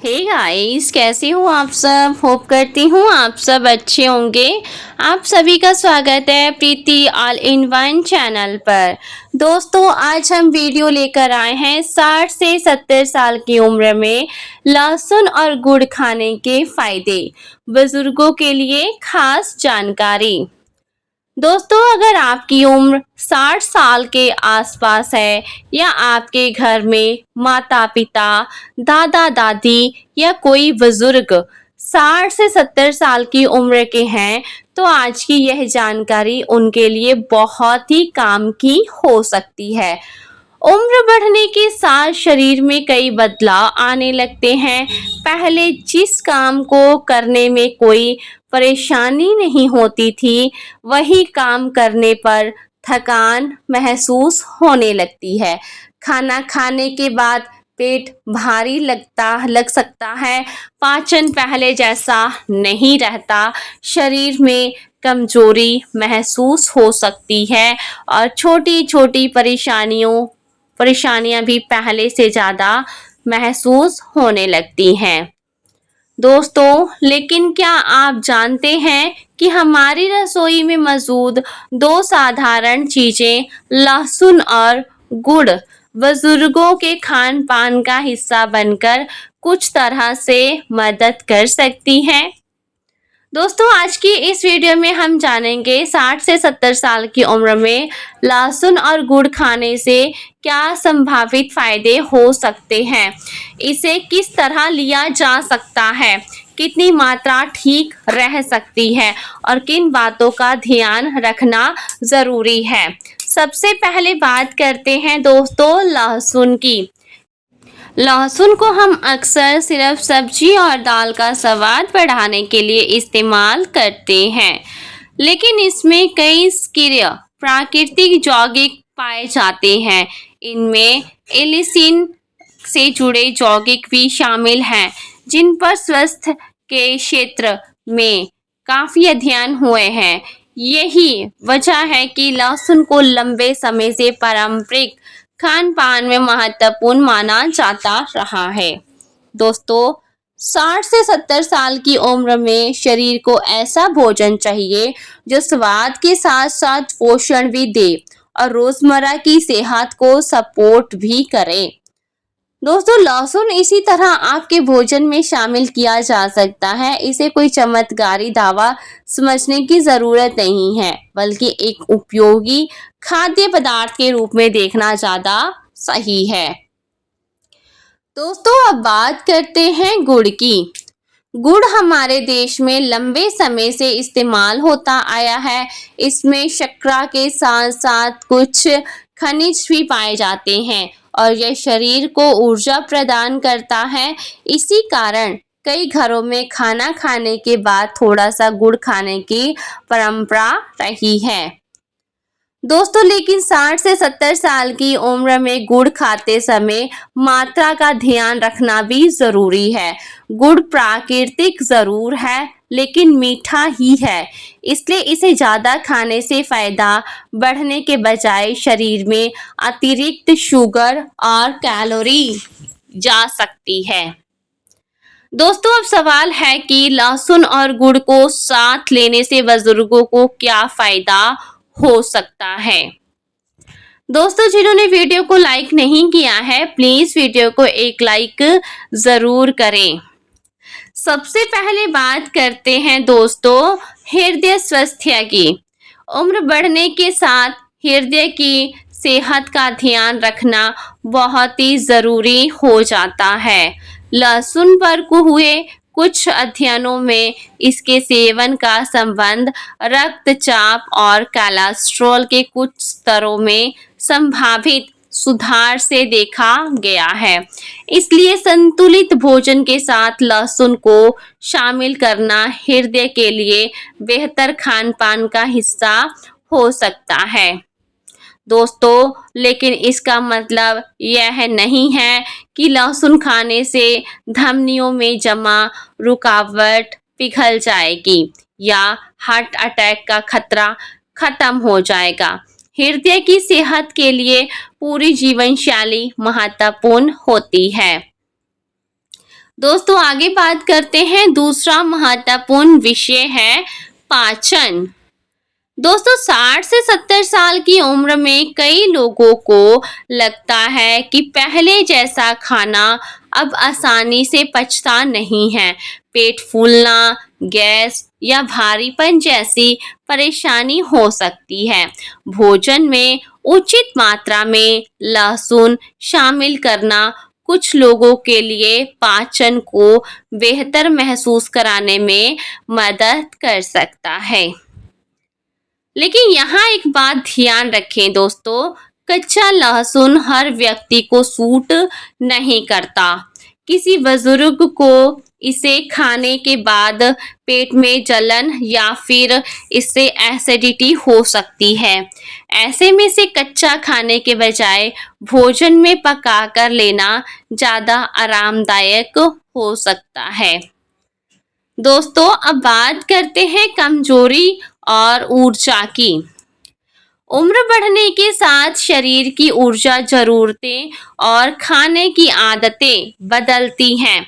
Hey guys, कैसे हो आप सब। होप करती हूँ आप सब अच्छे होंगे। आप सभी का स्वागत है प्रीति ऑल इन वन चैनल पर। दोस्तों, आज हम वीडियो लेकर आए हैं 60 से 70 साल की उम्र में लहसुन और गुड़ खाने के फायदे, बुजुर्गों के लिए खास जानकारी। दोस्तों, अगर आपकी उम्र 60 साल के आसपास है या आपके घर में माता पिता, दादा दादी या कोई बुजुर्ग 60 से 70 साल की उम्र के हैं, तो आज की यह जानकारी उनके लिए बहुत ही काम की हो सकती है। उम्र बढ़ने के साथ शरीर में कई बदलाव आने लगते हैं। पहले जिस काम को करने में कोई परेशानी नहीं होती थी, वही काम करने पर थकान महसूस होने लगती है। खाना खाने के बाद पेट भारी लग सकता है। पाचन पहले जैसा नहीं रहता। शरीर में कमजोरी महसूस हो सकती है और छोटी छोटी परेशानियां भी पहले से ज़्यादा महसूस होने लगती हैं। दोस्तों, लेकिन क्या आप जानते हैं कि हमारी रसोई में मौजूद दो साधारण चीज़ें लहसुन और गुड़ बुजुर्गों के खान पान का हिस्सा बनकर कुछ तरह से मदद कर सकती हैं। दोस्तों, आज की इस वीडियो में हम जानेंगे 60 से 70 साल की उम्र में लहसुन और गुड़ खाने से क्या संभावित फायदे हो सकते हैं, इसे किस तरह लिया जा सकता है, कितनी मात्रा ठीक रह सकती है और किन बातों का ध्यान रखना जरूरी है। सबसे पहले बात करते हैं दोस्तों लहसुन की। लहसुन को हम अक्सर सिर्फ सब्जी और दाल का स्वाद बढ़ाने के लिए इस्तेमाल करते हैं, लेकिन इसमें कई सक्रिय प्राकृतिक यौगिक पाए जाते हैं। इनमें एलिसिन से जुड़े यौगिक भी शामिल हैं, जिन पर स्वास्थ्य के क्षेत्र में काफी अध्ययन हुए हैं। यही वजह है कि लहसुन को लंबे समय से पारंपरिक खान पान में महत्वपूर्ण माना जाता रहा है। दोस्तों, 60 से 70 साल की उम्र में शरीर को ऐसा भोजन चाहिए जो स्वाद के साथ साथ पोषण भी दे और रोजमर्रा की सेहत को सपोर्ट भी करे। दोस्तों, लहसुन इसी तरह आपके भोजन में शामिल किया जा सकता है। इसे कोई चमत्कारी दावा समझने की जरूरत नहीं है, बल्कि एक उपयोगी खाद्य पदार्थ के रूप में देखना ज्यादा सही है। दोस्तों, अब बात करते हैं गुड़ की। गुड़ हमारे देश में लंबे समय से इस्तेमाल होता आया है। इसमें शर्करा के साथ साथ कुछ खनिज भी पाए जाते हैं और यह शरीर को ऊर्जा प्रदान करता है। इसी कारण कई घरों में खाना खाने के बाद थोड़ा सा गुड़ खाने की परंपरा रही है। दोस्तों, लेकिन 60 से 70 साल की उम्र में गुड़ खाते समय मात्रा का ध्यान रखना भी जरूरी है। गुड़ प्राकृतिक जरूर है, लेकिन मीठा ही है, इसलिए इसे ज्यादा खाने से फायदा बढ़ने के बजाय शरीर में अतिरिक्त शुगर और कैलोरी जा सकती है। दोस्तों, अब सवाल है कि लहसुन और गुड़ को साथ लेने से बुजुर्गों को क्या फायदा हो सकता है। दोस्तों, जिन्होंने वीडियो को लाइक नहीं किया है, प्लीज वीडियो को एक लाइक जरूर करें। सबसे पहले बात करते हैं दोस्तों हृदय स्वास्थ्य की। उम्र बढ़ने के साथ हृदय की सेहत का ध्यान रखना बहुत ही जरूरी हो जाता है। लहसुन पर हुए कुछ अध्ययनों में इसके सेवन का संबंध रक्तचाप और कोलेस्ट्रॉल के कुछ स्तरों में संभावित सुधार से देखा गया है। इसलिए संतुलित भोजन के साथ लहसुन को शामिल करना हृदय के लिए बेहतर खान पान का हिस्सा हो सकता है। दोस्तों, लेकिन इसका मतलब यह नहीं है कि लहसुन खाने से धमनियों में जमा रुकावट पिघल जाएगी या हार्ट अटैक का खतरा खत्म हो जाएगा। हृदय की सेहत के लिए पूरी जीवन शैली महत्वपूर्ण होती है। दोस्तों आगे बात करते हैं, दूसरा महत्वपूर्ण विषय है पाचन। दोस्तों 60 से 70 साल की उम्र में कई लोगों को लगता है कि पहले जैसा खाना अब आसानी से पचता नहीं है। पेट फूलना, गैस या भारीपन जैसी परेशानी हो सकती है। भोजन में उचित मात्रा में लहसुन शामिल करना कुछ लोगों के लिए पाचन को बेहतर महसूस कराने में मदद कर सकता है। लेकिन यहाँ एक बात ध्यान रखें दोस्तों, कच्चा लहसुन हर व्यक्ति को सूट नहीं करता। किसी बुजुर्ग को इसे खाने के बाद पेट में जलन या फिर इससे एसिडिटी हो सकती है। ऐसे में से कच्चा खाने के बजाय भोजन में पकाकर लेना ज़्यादा आरामदायक हो सकता है। दोस्तों अब बात करते हैं कमजोरी और ऊर्जा की। उम्र बढ़ने के साथ शरीर की ऊर्जा जरूरतें और खाने की आदतें बदलती हैं।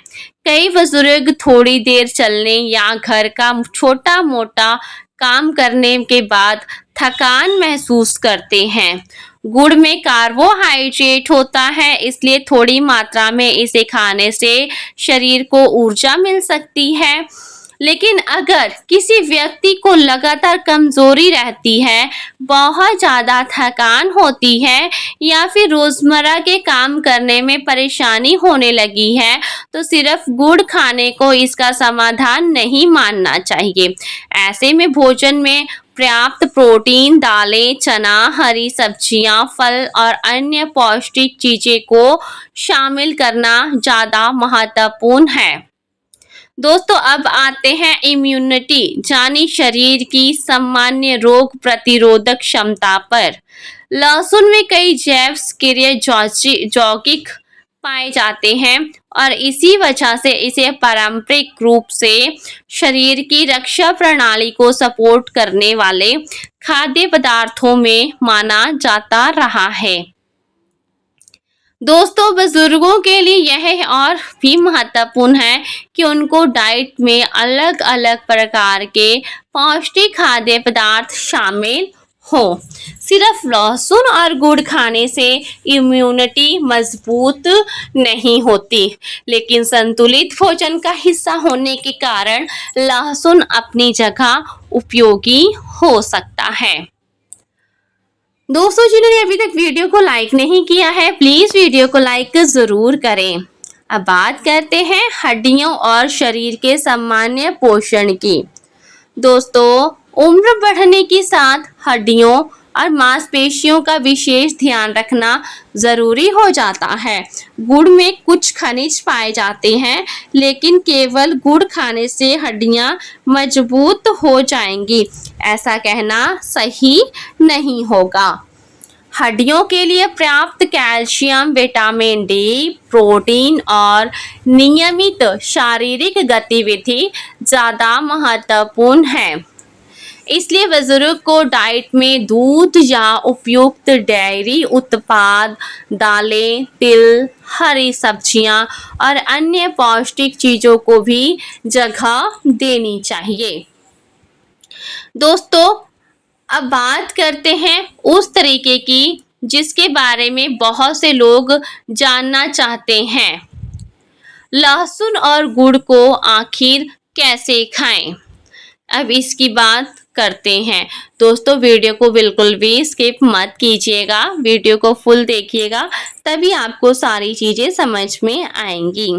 कई बुजुर्ग थोड़ी देर चलने या घर का छोटा मोटा काम करने के बाद थकान महसूस करते हैं। गुड़ में कार्बोहाइड्रेट होता है, इसलिए थोड़ी मात्रा में इसे खाने से शरीर को ऊर्जा मिल सकती है। लेकिन अगर किसी व्यक्ति को लगातार कमजोरी रहती है, बहुत ज़्यादा थकान होती है या फिर रोज़मर्रा के काम करने में परेशानी होने लगी है, तो सिर्फ गुड़ खाने को इसका समाधान नहीं मानना चाहिए। ऐसे में भोजन में पर्याप्त प्रोटीन, दालें, चना, हरी सब्जियां, फल और अन्य पौष्टिक चीज़ें को शामिल करना ज़्यादा महत्वपूर्ण है। दोस्तों अब आते हैं इम्यूनिटी यानी शरीर की सामान्य रोग प्रतिरोधक क्षमता पर। लहसुन में कई जैव सक्रिय यौगिक पाए जाते हैं और इसी वजह से इसे पारंपरिक रूप से शरीर की रक्षा प्रणाली को सपोर्ट करने वाले खाद्य पदार्थों में माना जाता रहा है। दोस्तों बुजुर्गों के लिए यह और भी महत्वपूर्ण है कि उनको डाइट में अलग अलग प्रकार के पौष्टिक खाद्य पदार्थ शामिल हो। सिर्फ लहसुन और गुड़ खाने से इम्यूनिटी मजबूत नहीं होती, लेकिन संतुलित भोजन का हिस्सा होने के कारण लहसुन अपनी जगह उपयोगी हो सकता है। दोस्तों जिन्होंने अभी तक वीडियो को लाइक नहीं किया है, प्लीज वीडियो को लाइक जरूर करें। अब बात करते हैं हड्डियों और शरीर के सामान्य पोषण की। दोस्तों उम्र बढ़ने के साथ हड्डियों और मांसपेशियों का विशेष ध्यान रखना जरूरी हो जाता है। गुड़ में कुछ खनिज पाए जाते हैं, लेकिन केवल गुड़ खाने से हड्डियां मजबूत हो जाएंगी, ऐसा कहना सही नहीं होगा। हड्डियों के लिए पर्याप्त कैल्शियम, विटामिन डी, प्रोटीन और नियमित शारीरिक गतिविधि ज़्यादा महत्वपूर्ण है। इसलिए बुजुर्ग को डाइट में दूध या उपयुक्त डेयरी उत्पाद, दालें, तिल, हरी सब्जियां और अन्य पौष्टिक चीज़ों को भी जगह देनी चाहिए। दोस्तों अब बात करते हैं उस तरीके की जिसके बारे में बहुत से लोग जानना चाहते हैं। लहसुन और गुड़ को आखिर कैसे खाएं? अब इसकी बात करते हैं। दोस्तों वीडियो को बिल्कुल भी स्किप मत कीजिएगा, वीडियो को फुल देखिएगा, तभी आपको सारी चीज़ें समझ में आएंगी।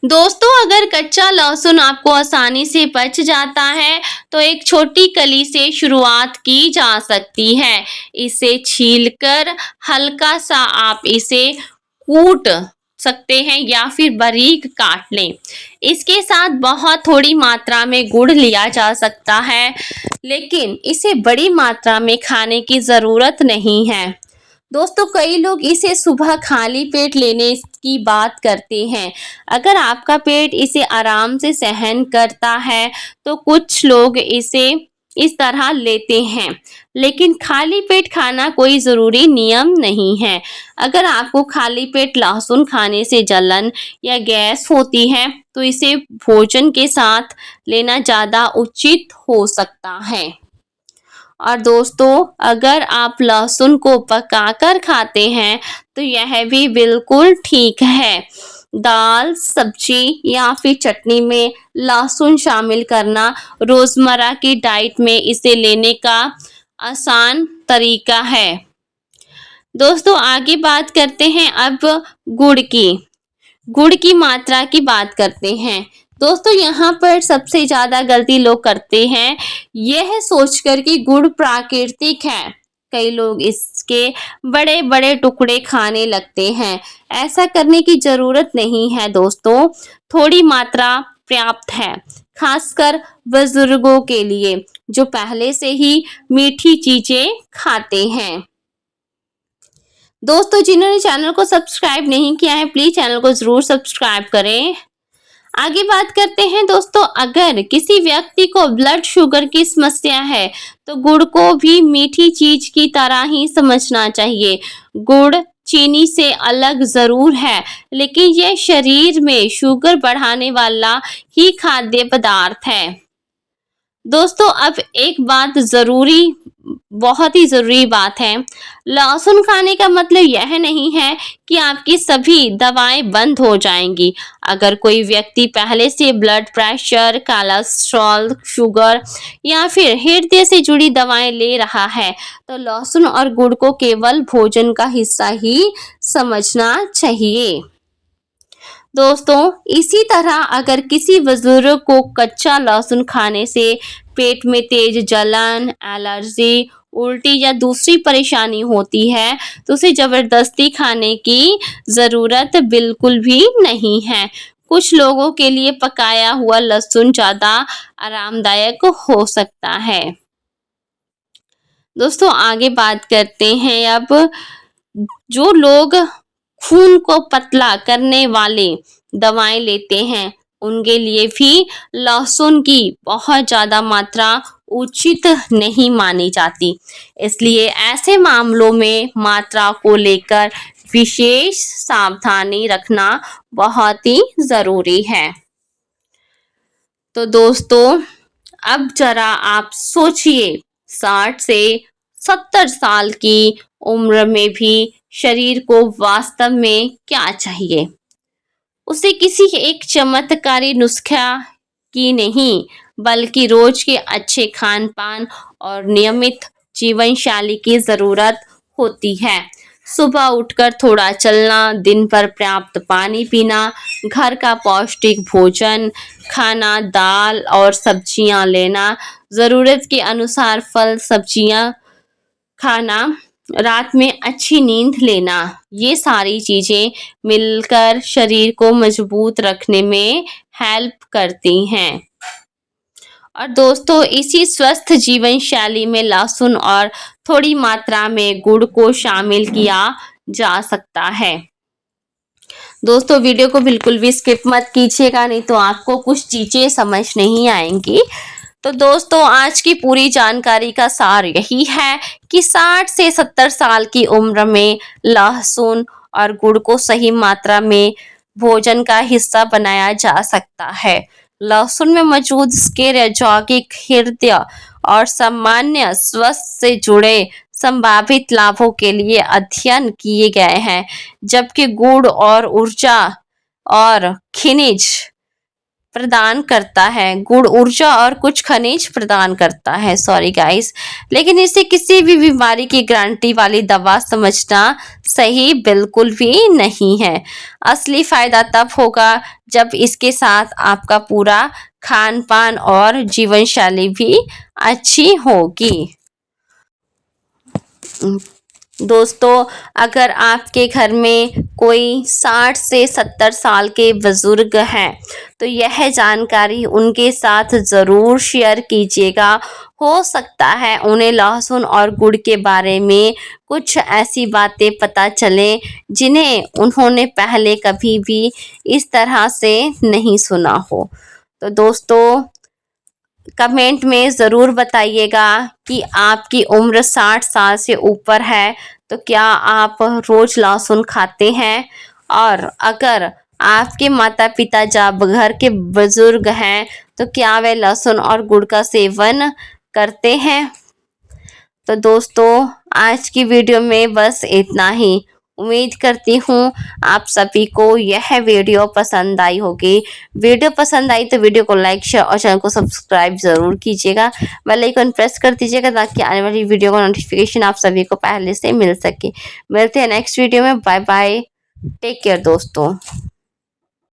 दोस्तों अगर कच्चा लहसुन आपको आसानी से पच जाता है तो एक छोटी कली से शुरुआत की जा सकती है। इसे छीलकर हल्का सा आप इसे कूट सकते हैं या फिर बारीक काट लें। इसके साथ बहुत थोड़ी मात्रा में गुड़ लिया जा सकता है, लेकिन इसे बड़ी मात्रा में खाने की ज़रूरत नहीं है। दोस्तों कई लोग इसे सुबह खाली पेट लेने की बात करते हैं। अगर आपका पेट इसे आराम से सहन करता है तो कुछ लोग इसे इस तरह लेते हैं। लेकिन खाली पेट खाना कोई ज़रूरी नियम नहीं है। अगर आपको खाली पेट लहसुन खाने से जलन या गैस होती है तो इसे भोजन के साथ लेना ज़्यादा उचित हो सकता है। और दोस्तों, अगर आप लहसुन को पकाकर खाते हैं तो यह भी बिल्कुल ठीक है। दाल, सब्जी या फिर चटनी में लहसुन शामिल करना रोजमर्रा की डाइट में इसे लेने का आसान तरीका है। दोस्तों, आगे बात करते हैं अब गुड़ की। गुड़ की मात्रा की बात करते हैं। दोस्तों, यहाँ पर सबसे ज्यादा गलती लोग करते हैं यह सोचकर कि गुड़ प्राकृतिक है। कई लोग इसके बड़े बड़े टुकड़े खाने लगते हैं। ऐसा करने की जरूरत नहीं है दोस्तों, थोड़ी मात्रा पर्याप्त है, खासकर बुजुर्गों के लिए जो पहले से ही मीठी चीजें खाते हैं। दोस्तों, जिन्होंने चैनल को सब्सक्राइब नहीं किया है प्लीज चैनल को जरूर सब्सक्राइब करें। आगे बात करते हैं दोस्तों, अगर किसी व्यक्ति को ब्लड शुगर की समस्या है तो गुड़ को भी मीठी चीज की तरह ही समझना चाहिए। गुड़ चीनी से अलग जरूर है, लेकिन यह शरीर में शुगर बढ़ाने वाला ही खाद्य पदार्थ है। दोस्तों, अब एक बात बहुत ही जरूरी बात है। लहसुन खाने का मतलब यह नहीं है कि आपकी सभी दवाएं बंद हो जाएंगी। अगर कोई व्यक्ति पहले से ब्लड प्रेशर, कोलेस्ट्रॉल, शुगर या फिर हृदय से जुड़ी दवाएं ले रहा है तो लहसुन और गुड़ को केवल भोजन का हिस्सा ही समझना चाहिए। दोस्तों, इसी तरह अगर किसी बुजुर्ग को कच्चा लहसुन खाने से पेट में तेज जलन, एलर्जी, उल्टी या दूसरी परेशानी होती है तो उसे जबरदस्ती खाने की जरूरत बिल्कुल भी नहीं है। कुछ लोगों के लिए पकाया हुआ लहसुन ज्यादा आरामदायक हो सकता है। दोस्तों, आगे बात करते हैं अब जो लोग खून को पतला करने वाले दवाएं लेते हैं उनके लिए भी लहसुन की बहुत ज्यादा मात्रा उचित नहीं मानी जाती। इसलिए ऐसे मामलों में मात्रा को लेकर विशेष सावधानी रखना बहुत ही जरूरी है। तो दोस्तों, अब जरा आप सोचिए 60 से 70 साल की उम्र में भी शरीर को वास्तव में क्या चाहिए। उसे किसी एक चमत्कारी नुस्खा की नहीं, बल्कि रोज के अच्छे खान पान और नियमित जीवन शैली की जरूरत होती है। सुबह उठकर थोड़ा चलना, दिन भर पर्याप्त पानी पीना, घर का पौष्टिक भोजन खाना, दाल और सब्जियां लेना, जरूरत के अनुसार फल सब्जियां खाना, रात में अच्छी नींद लेना, ये सारी चीजें मिलकर शरीर को मजबूत रखने में हेल्प करती हैं। और दोस्तों, इसी स्वस्थ जीवन शैली में लहसुन और थोड़ी मात्रा में गुड़ को शामिल किया जा सकता है। दोस्तों, वीडियो को बिल्कुल भी स्किप मत कीजिएगा, नहीं तो आपको कुछ चीजें समझ नहीं आएंगी। तो दोस्तों, आज की पूरी जानकारी का सार यही है कि 60 से 70 साल की उम्र में लहसुन और गुड़ को सही मात्रा में भोजन का हिस्सा बनाया जा सकता है। लहसुन में मौजूद स्केर यौगिक हृदय और सामान्य स्वास्थ्य से जुड़े संभावित लाभों के लिए अध्ययन किए गए हैं, जबकि गुड़ और ऊर्जा और खनिज प्रदान करता है। गुड़ ऊर्जा और कुछ खनिज प्रदान करता है, सॉरी गाइस, लेकिन इसे किसी भी बीमारी की गारंटी वाली दवा समझना सही बिल्कुल भी नहीं है। असली फायदा तब होगा जब इसके साथ आपका पूरा खान पान और जीवन शैली भी अच्छी होगी। दोस्तों, अगर आपके घर में कोई 60 से 70 साल के बुजुर्ग हैं तो यह जानकारी उनके साथ ज़रूर शेयर कीजिएगा। हो सकता है उन्हें लहसुन और गुड़ के बारे में कुछ ऐसी बातें पता चलें जिन्हें उन्होंने पहले कभी भी इस तरह से नहीं सुना हो। तो दोस्तों, कमेंट में ज़रूर बताइएगा कि आपकी उम्र 60 साल से ऊपर है तो क्या आप रोज लहसुन खाते हैं, और अगर आपके माता पिता जब घर के बुजुर्ग हैं तो क्या वे लहसुन और गुड़ का सेवन करते हैं। तो दोस्तों आज की वीडियो में बस इतना ही। उम्मीद करती हूँ आप सभी को यह वीडियो पसंद आई होगी। वीडियो पसंद आई तो वीडियो को लाइक, शेयर और चैनल को सब्सक्राइब जरूर कीजिएगा। बेल आइकन प्रेस कर दीजिएगा ताकि आने वाली वीडियो का नोटिफिकेशन आप सभी को पहले से मिल सके। मिलते हैं नेक्स्ट वीडियो में। बाय बाय, टेक केयर दोस्तों।